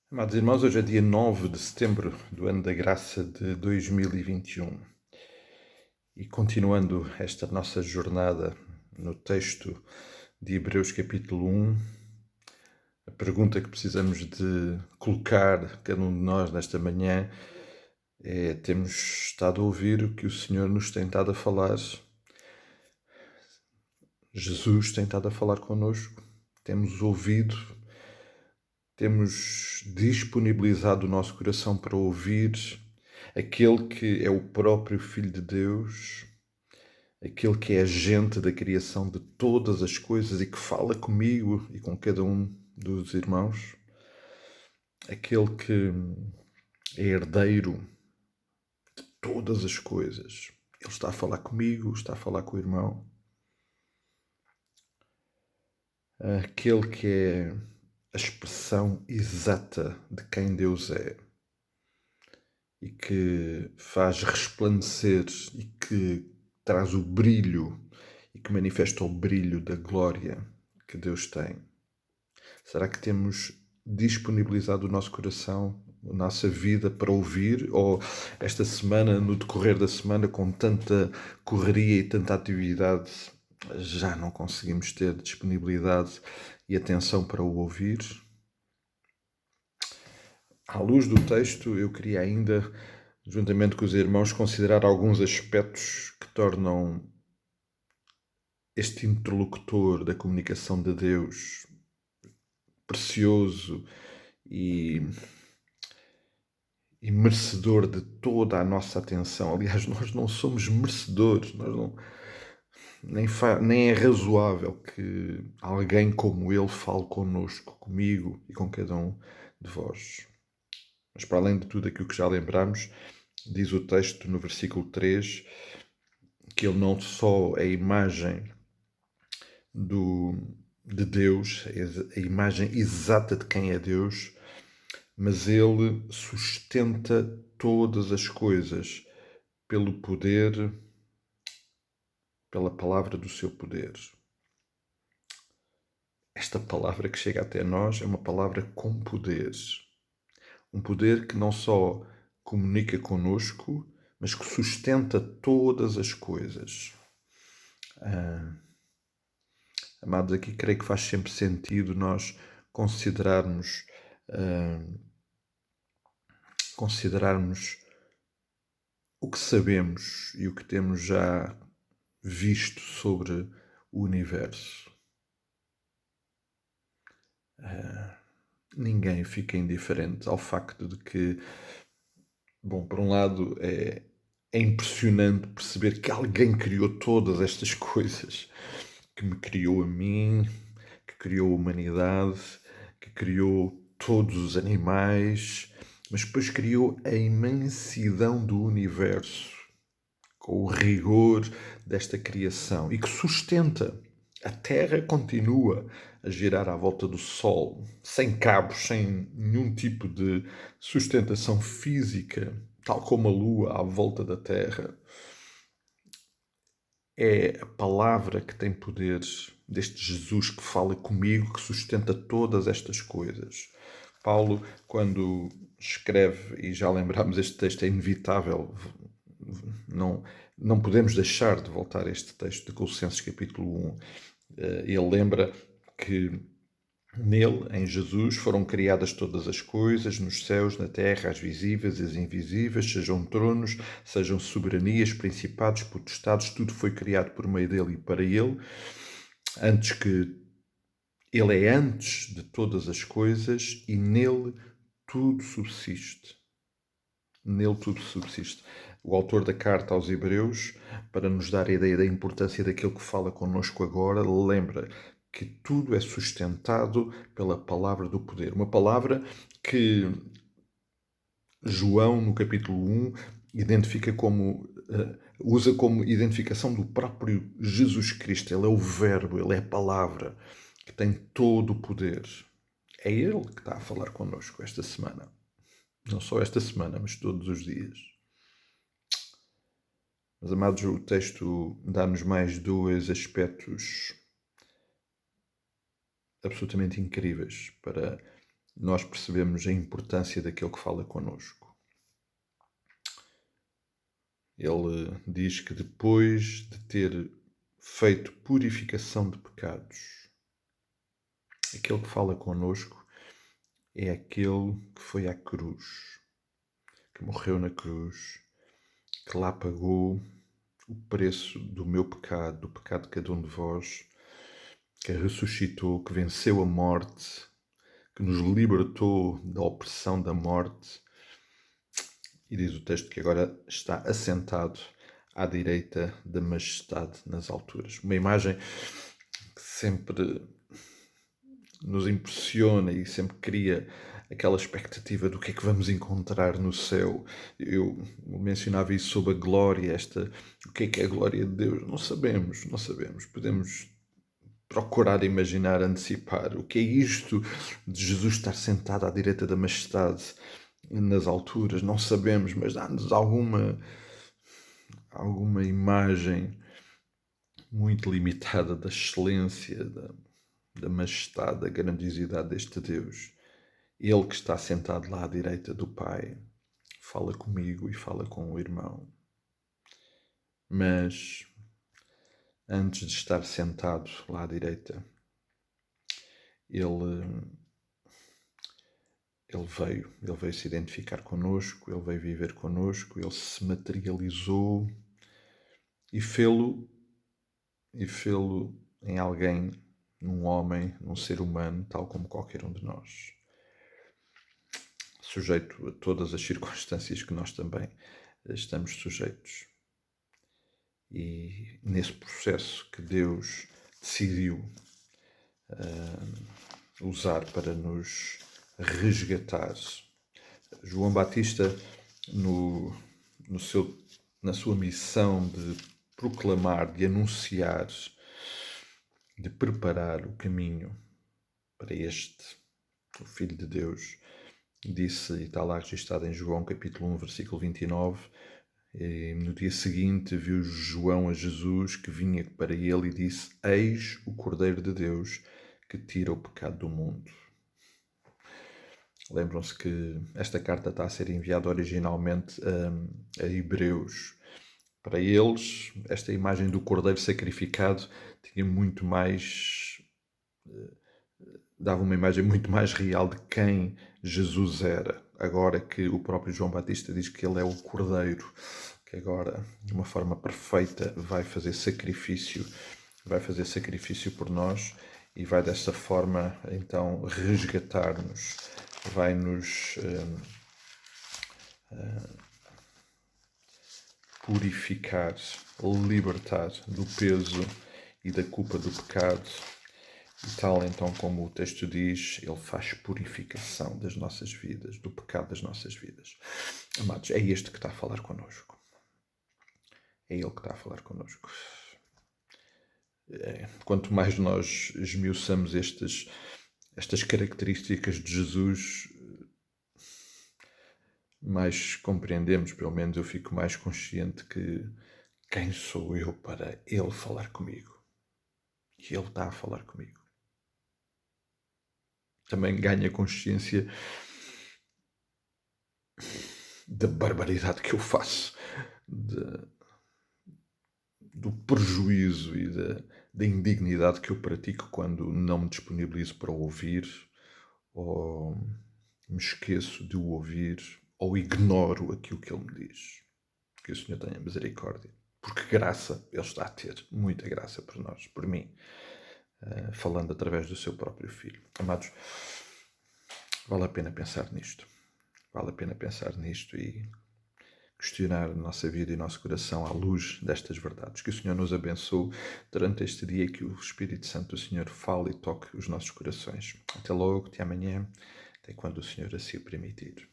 Amados irmãos, hoje é dia 9 de setembro do ano da graça de 2021 e continuando esta nossa jornada no texto de Hebreus capítulo 1, a pergunta que precisamos de colocar cada um de nós nesta manhã é: temos estado a ouvir o que o Senhor nos tem estado a falar? Jesus tem estado a falar connosco? Temos ouvido? Temos disponibilizado o nosso coração para ouvir aquele que é o próprio Filho de Deus, aquele que é agente da criação de todas as coisas e que fala comigo e com cada um dos irmãos, aquele que é herdeiro de todas as coisas. Ele está a falar comigo, está a falar com o irmão, aquele que é a expressão exata de quem Deus é e que faz resplandecer e que traz o brilho e que manifesta o brilho da glória que Deus tem. Será que temos disponibilizado o nosso coração, a nossa vida para ouvir? Ou esta semana, no decorrer da semana, com tanta correria e tanta atividade, já não conseguimos ter disponibilidade e atenção para o ouvir? À luz do texto, eu queria ainda, juntamente com os irmãos, considerar alguns aspectos que tornam este interlocutor da comunicação de Deus precioso e merecedor de toda a nossa atenção. Aliás, nós não somos merecedores, nem é razoável que alguém como ele fale connosco, comigo e com cada um de vós. Mas para além de tudo aquilo que já lembramos, diz o texto no versículo 3 que ele não só é a imagem de Deus, é a imagem exata de quem é Deus, mas ele sustenta todas as coisas pelo poder, pela palavra do seu poder. Esta palavra que chega até nós é uma palavra com poder. Um poder que não só comunica conosco, mas que sustenta todas as coisas. Amados, aqui creio que faz sempre sentido nós considerarmos o que sabemos e o que temos já visto sobre o universo. Ninguém fica indiferente ao facto de que, bom, por um lado é impressionante perceber que alguém criou todas estas coisas, que me criou a mim, que criou a humanidade, que criou todos os animais, mas depois criou a imensidão do universo, com o rigor desta criação e que sustenta. A Terra continua a girar à volta do Sol, sem cabos, sem nenhum tipo de sustentação física, tal como a Lua à volta da Terra. É a palavra que tem poderes deste Jesus que fala comigo, que sustenta todas estas coisas. Paulo, quando escreve, e já lembramos este texto, é inevitável, não podemos deixar de voltar a este texto de Colossenses capítulo 1. Ele lembra que nele, em Jesus, foram criadas todas as coisas, nos céus, na terra, as visíveis e as invisíveis, sejam tronos, sejam soberanias, principados, potestades, tudo foi criado por meio dele e para ele. Antes que ele é antes de todas as coisas e nele tudo subsiste. Nele tudo subsiste. O autor da carta aos Hebreus, para nos dar a ideia da importância daquilo que fala connosco agora, lembra que tudo é sustentado pela palavra do poder. Uma palavra que João, no capítulo 1, identifica usa como identificação do próprio Jesus Cristo. Ele é o Verbo, ele é a palavra que tem todo o poder. É ele que está a falar connosco esta semana. Não só esta semana, mas todos os dias. Mas, amados, o texto dá-nos mais dois aspectos absolutamente incríveis para nós percebemos a importância daquele que fala connosco. Ele diz que depois de ter feito purificação de pecados, aquele que fala connosco é aquele que foi à cruz, que morreu na cruz, que lá pagou o preço do meu pecado, do pecado de cada um de vós, que ressuscitou, que venceu a morte, que nos libertou da opressão da morte. E diz o texto que agora está assentado à direita da majestade nas alturas. Uma imagem que sempre nos impressiona e sempre cria aquela expectativa do que é que vamos encontrar no céu. Eu mencionava isso sobre a glória, o que é a glória de Deus? Não sabemos. Podemos procurar imaginar, antecipar. O que é isto de Jesus estar sentado à direita da majestade nas alturas? Não sabemos, mas dá-nos alguma imagem muito limitada da excelência, da majestade, da grandiosidade deste Deus. Ele que está sentado lá à direita do Pai fala comigo e fala com o irmão. Mas antes de estar sentado lá à direita, ele veio se identificar connosco, ele veio viver connosco, ele se materializou e fê-lo em alguém, num homem, num ser humano, tal como qualquer um de nós, sujeito a todas as circunstâncias que nós também estamos sujeitos. E nesse processo que Deus decidiu usar para nos resgatar, João Batista, na sua missão de proclamar, de anunciar, de preparar o caminho para o Filho de Deus, disse, e está lá registado em João capítulo 1, versículo 29, e no dia seguinte viu João a Jesus que vinha para ele e disse: Eis o Cordeiro de Deus que tira o pecado do mundo. Lembram-se que esta carta está a ser enviada originalmente a hebreus. Para eles, esta imagem do cordeiro sacrificado tinha muito mais... dava uma imagem muito mais real de quem Jesus era. Agora que o próprio João Batista diz que ele é o cordeiro, que agora, de uma forma perfeita, vai fazer sacrifício por nós e vai dessa forma, então, resgatar-nos, vai-nos purificar, libertar do peso e da culpa do pecado. E tal, então, como o texto diz, ele faz purificação das nossas vidas, do pecado das nossas vidas. Amados, é este que está a falar connosco. É ele que está a falar connosco. Quanto mais nós esmiuçamos estas características de Jesus, mais compreendemos, pelo menos eu fico mais consciente que quem sou eu para ele falar comigo? E ele está a falar comigo. Também ganha consciência da barbaridade que eu faço, do prejuízo e da indignidade que eu pratico quando não me disponibilizo para ouvir, ou me esqueço de o ouvir, ou ignoro aquilo que ele me diz. Que o Senhor tenha misericórdia. Porque graça ele está a ter, muita graça por nós, por mim, falando através do seu próprio Filho. Amados, vale a pena pensar nisto. Vale a pena pensar nisto e questionar a nossa vida e o nosso coração à luz destas verdades. Que o Senhor nos abençoe durante este dia e que o Espírito Santo do Senhor fale e toque os nossos corações. Até logo, até amanhã, até quando o Senhor assim o permitir.